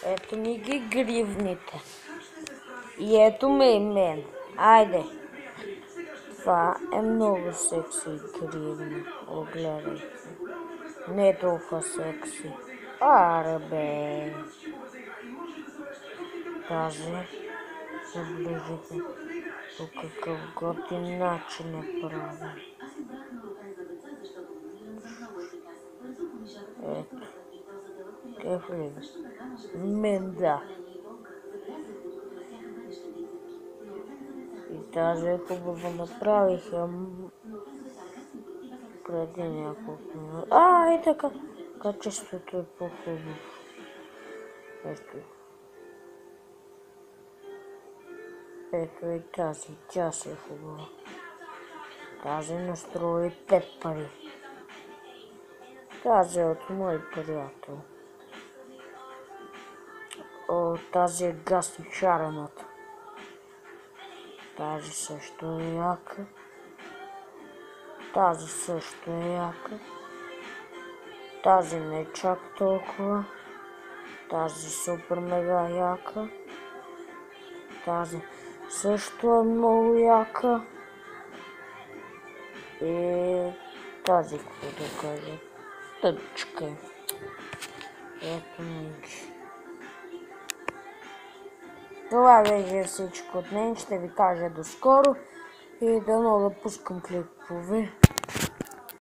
Ето ми ги гривните. И ето ме и мен. Айде. Това е много секси гривна. Огледайте. Не е толкова секси. Аре бе. Тази. Забележете. По какъв готин начин е правен. Ето. Кефли. Мен да. И тази е хубаво направиха преди няколко минути. И така. Качеството е по-хубаво. Ето. Ето и тази. Тя си е хубава. Тази настрои 5 пари. Тази е от мой приятел. Тази е гастичарената. Тази също е яка. Тази също е яка. Тази не е чак толкова. Тази супер мега яка. Тази също е много яка. И тази, какво да кажа, тъпчка е. Ето ми ги. Това беше всичко от мен. Ще ви кажа до скоро и дано да пускам клипове.